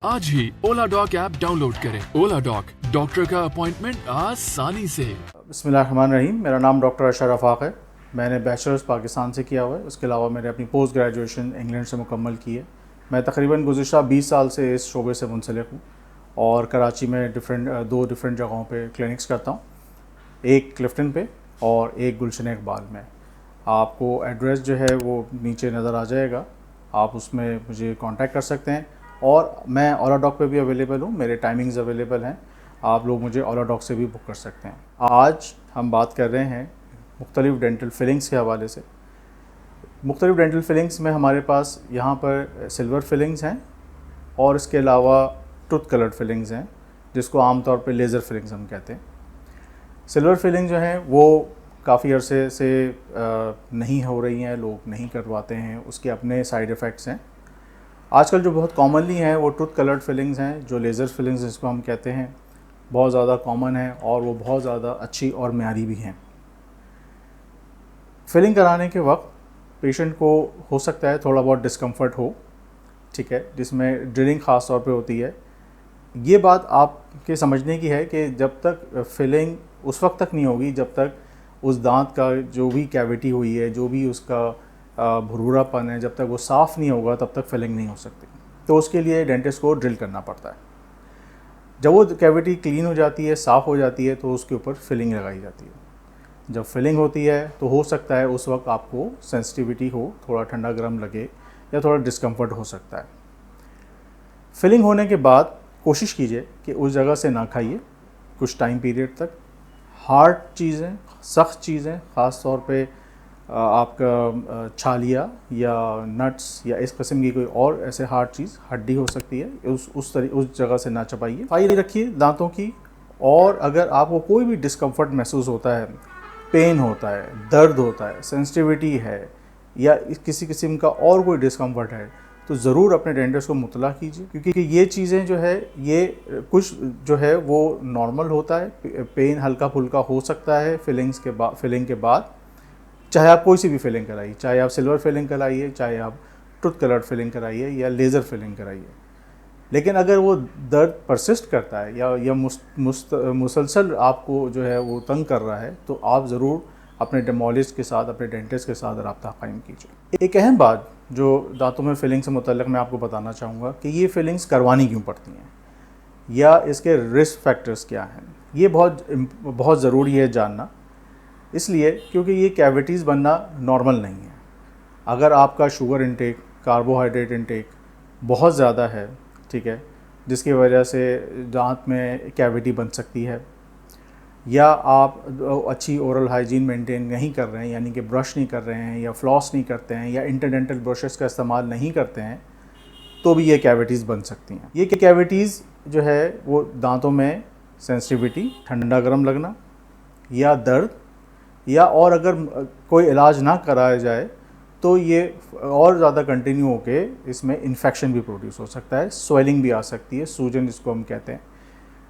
आज ही ओला dock app download करें। ओला dock, doctor का अपॉइंटमेंट आसानी से। बिस्मिल्लाहिर्रहमानिर्रहीम। मेरा नाम डॉक्टर अशर रफ़ाक है। मैंने बैचलर्स पाकिस्तान से किया हुआ है। उसके अलावा मैंने अपनी पोस्ट ग्रेजुएशन इंग्लैंड से मुकम्मल की है। मैं तकरीबन गुज़िश्ता 20 साल से इस शोबे से मुंसलिक हूँ और कराची में दो डिफरेंट जगहों पे क्लिनिक्स करता हूँ, एक क्लिफ्टन पे और एक गुलशन इकबाल में। आपको एड्रेस जो है वो नीचे नज़र आ जाएगा, आप उसमें मुझे कांटेक्ट कर सकते हैं। और मैं ओला डॉक पे भी अवेलेबल हूँ, मेरे टाइमिंग्स अवेलेबल हैं, आप लोग मुझे ओला डॉक से भी बुक कर सकते हैं। आज हम बात कर रहे हैं मुख्तलिफ़ डेंटल फिलिंग्स के हवाले से। मुख्तलिफ़ डेंटल फिलिंग्स में हमारे पास यहाँ पर सिल्वर फिलिंग्स हैं और इसके अलावा टूथ कलर्ड फिलिंग्स हैं, जिसको आमतौर पर लेज़र फिलिंग्स हम कहते हैं। सिल्वर फिलिंग जो हैं वो काफ़ी अरसे से नहीं हो रही हैं, लोग नहीं करवाते हैं, उसके अपने साइड इफ़ेक्ट्स हैं। आजकल जो बहुत कॉमनली हैं वो टूथ कलर्ड फिलिंग्स हैं, जो लेज़र फिलिंग्स जिसको हम कहते हैं, बहुत ज़्यादा कॉमन है और वो बहुत ज़्यादा अच्छी और म्यारी भी हैं। फिलिंग कराने के वक्त पेशेंट को हो सकता है थोड़ा बहुत डिस्कम्फर्ट हो, ठीक है, जिसमें ड्रिलिंग ख़ास तौर पे होती है। ये बात आपके समझने की है कि जब तक फिलिंग उस वक्त तक नहीं होगी जब तक उस दांत का जो भी कैविटी हुई है, जो भी उसका भुरभुरापन है, जब तक वो साफ़ नहीं होगा तब तक फिलिंग नहीं हो सकती। तो उसके लिए डेंटिस्ट को ड्रिल करना पड़ता है। जब वो कैविटी क्लीन हो जाती है, साफ़ हो जाती है, तो उसके ऊपर फिलिंग लगाई जाती है। जब फिलिंग होती है तो हो सकता है उस वक्त आपको सेंसिटिविटी हो, थोड़ा ठंडा गर्म लगे या थोड़ा डिस्कम्फर्ट हो सकता है। फिलिंग होने के बाद कोशिश कीजिए कि उस जगह से ना खाइए कुछ टाइम पीरियड तक। हार्ड चीज़ें, सख्त चीज़ें, ख़ास तौर पे आपका छालिया या नट्स या इस किस्म की कोई और ऐसे हार्ड चीज़, हड्डी हो सकती है, उस जगह से ना चबाइए। सफाई रखिए दांतों की। और अगर आपको कोई भी डिस्कम्फर्ट महसूस होता है, पेन होता है, दर्द होता है, सेंसिटिविटी है या किसी किस्म का और कोई डिस्कम्फर्ट है, तो ज़रूर अपने डेंटिस्ट को मुतला कीजिए, क्योंकि ये चीज़ें जो है ये कुछ जो है वो नॉर्मल होता है। पेन हल्का फुल्का हो सकता है फिलिंग के बाद, चाहे आप कोई सी भी फिलिंग कराइए, चाहे आप सिल्वर फिलिंग कराइए, चाहे आप टूथ कलर्ड फिलिंग कराइए या लेज़र फिलिंग कराइए। लेकिन अगर वो दर्द परसिस्ट करता है या मुसलसल आपको जो है वो तंग कर रहा है, तो आप ज़रूर अपने डेमोलॉजिस्ट के साथ, अपने डेंटिस्ट के साथ रब्ता कायम कीजिए। एक अहम बात जो दांतों में फिलिंग से मुतल्लिक़ मैं आपको बताना चाहूँगा कि ये फिलिंग्स करवानी क्यों पड़ती हैं या इसके रिस्क फैक्टर्स क्या हैं। ये बहुत ज़रूरी है जानना, इसलिए क्योंकि ये कैविटीज़ बनना नॉर्मल नहीं है। अगर आपका शुगर इंटेक, कार्बोहाइड्रेट इंटेक बहुत ज़्यादा है, ठीक है, जिसकी वजह से दांत में कैविटी बन सकती है, या आप अच्छी ओरल हाइजीन मेंटेन नहीं कर रहे हैं, यानी कि ब्रश नहीं कर रहे हैं या फ्लॉस नहीं करते हैं या इंटरडेंटल ब्रशेस का इस्तेमाल नहीं करते हैं, तो भी ये कैविटीज़ बन सकती हैं। ये कैविटीज़ जो है वो दांतों में सेंसिटिविटी, ठंडा गर्म लगना या दर्द, या और अगर कोई इलाज ना कराया जाए तो ये और ज़्यादा कंटिन्यू होके इसमें इन्फेक्शन भी प्रोड्यूस हो सकता है, स्वेलिंग भी आ सकती है, सूजन जिसको हम कहते हैं।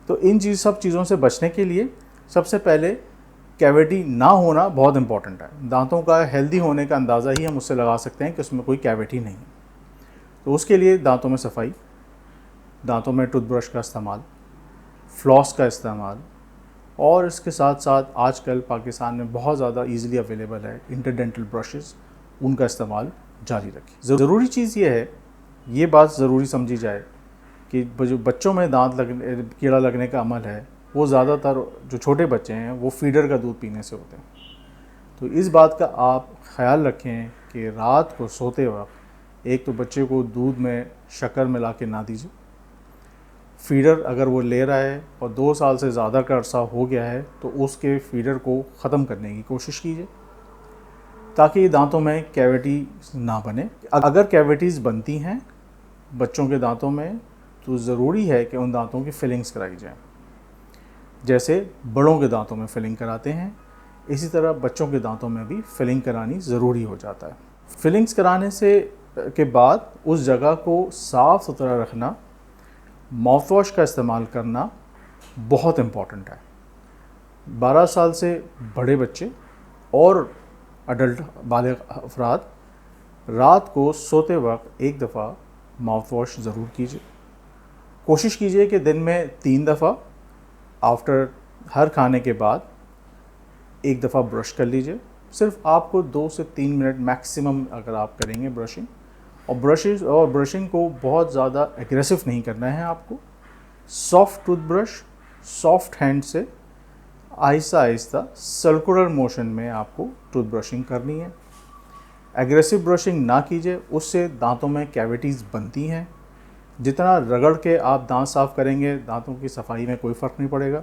तो इन सब चीज़ों से बचने के लिए सबसे पहले कैविटी ना होना बहुत इंपॉर्टेंट है। दांतों का हेल्दी होने का अंदाज़ा ही हम उससे लगा सकते हैं कि उसमें कोई कैविटी नहीं है। तो उसके लिए दांतों में सफाई, दांतों में टूथब्रश का इस्तेमाल, फ्लॉस का इस्तेमाल, और इसके साथ साथ आजकल पाकिस्तान में बहुत ज़्यादा इजीली अवेलेबल है इंटरडेंटल ब्रशेस, उनका इस्तेमाल जारी रखिए। ज़रूरी चीज़ ये है, ये बात ज़रूरी समझी जाए कि जो बच्चों में कीड़ा लगने का अमल है, वो ज़्यादातर जो छोटे बच्चे हैं वो फीडर का दूध पीने से होते हैं। तो इस बात का आप ख़याल रखें कि रात को सोते वक्त एक तो बच्चे को दूध में शक्कर मिला के ना दीजिए। फीडर अगर वो ले रहा है और 2 साल से ज़्यादा का अरसा हो गया है, तो उसके फीडर को ख़त्म करने की कोशिश कीजिए ताकि दांतों में कैविटी ना बने। अगर कैविटीज़ बनती हैं बच्चों के दांतों में, तो ज़रूरी है कि उन दांतों की फिलिंग्स कराई जाए। जैसे बड़ों के दांतों में फिलिंग कराते हैं, इसी तरह बच्चों के दांतों में भी फिलिंग करानी ज़रूरी हो जाता है। फिलिंग्स कराने से के बाद उस जगह को साफ़ सुथरा रखना, माउथ वॉश का इस्तेमाल करना बहुत इम्पॉर्टेंट है। 12 साल से बड़े बच्चे और अडल्ट बालिग अफराद रात को सोते वक्त एक दफ़ा माउथ वॉश ज़रूर कीजिए। कोशिश कीजिए कि दिन में 3 दफ़ा आफ्टर हर खाने के बाद 1 दफ़ा ब्रश कर लीजिए। सिर्फ आपको 2 से 3 मिनट मैक्सिमम अगर आप करेंगे ब्रशिंग, और ब्रशिंग को बहुत ज़्यादा एग्रेसिव नहीं करना है आपको। सॉफ्ट टूथब्रश, सॉफ्ट हैंड से आहिस्ता आहिस्ता सर्कुलर मोशन में आपको टूथ ब्रशिंग करनी है। एग्रेसिव ब्रशिंग ना कीजिए, उससे दांतों में कैविटीज़ बनती हैं। जितना रगड़ के आप दांत साफ़ करेंगे, दांतों की सफाई में कोई फ़र्क नहीं पड़ेगा,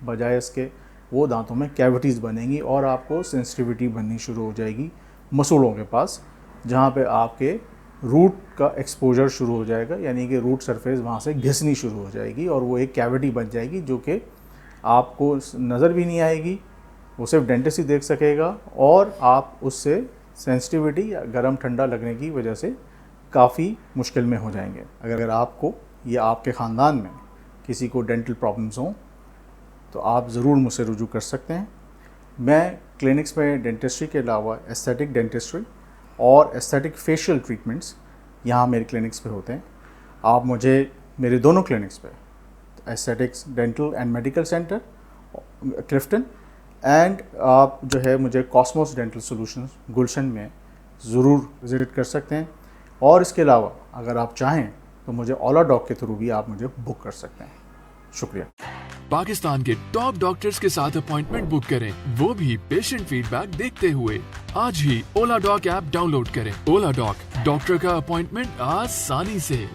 बजाय इसके वो दांतों में कैविटीज़ बनेंगी और आपको सेंसिटिविटी बननी शुरू हो जाएगी मसूड़ों के पास, जहाँ पे आपके रूट का एक्सपोजर शुरू हो जाएगा, यानी कि रूट सरफेस वहाँ से घिसनी शुरू हो जाएगी और वो एक कैविटी बन जाएगी जो कि आपको नज़र भी नहीं आएगी, वो सिर्फ डेंटिस्ट ही देख सकेगा और आप उससे सेंसिटिविटी या गर्म ठंडा लगने की वजह से काफ़ी मुश्किल में हो जाएंगे। अगर आपको या आपके ख़ानदान में किसी को डेंटल प्रॉब्लम्स हों तो आप ज़रूर मुझसे रुजू कर सकते हैं। मैं क्लिनिक्स में डेंटिस्ट्री के अलावा एस्थेटिक डेंटिस्ट्री और एस्थेटिक फेशियल ट्रीटमेंट्स यहाँ मेरे क्लिनिक्स पे होते हैं। आप मुझे मेरे दोनों क्लिनिक्स पे, aesthetics dental and medical centre Clifton, and आप जो है मुझे कॉस्मोस डेंटल सॉल्यूशंस गुलशन में ज़रूर विज़िट कर सकते हैं। और इसके अलावा अगर आप चाहें तो मुझे ओला डॉक के थ्रू भी आप मुझे बुक कर सकते हैं। शुक्रिया। पाकिस्तान के टॉप डॉक्टर्स के साथ अपॉइंटमेंट बुक करें, वो भी पेशेंट फीडबैक देखते हुए। आज ही ओला डॉक ऐप डाउनलोड करें। ओला डॉक, डॉक्टर का अपॉइंटमेंट आसानी से।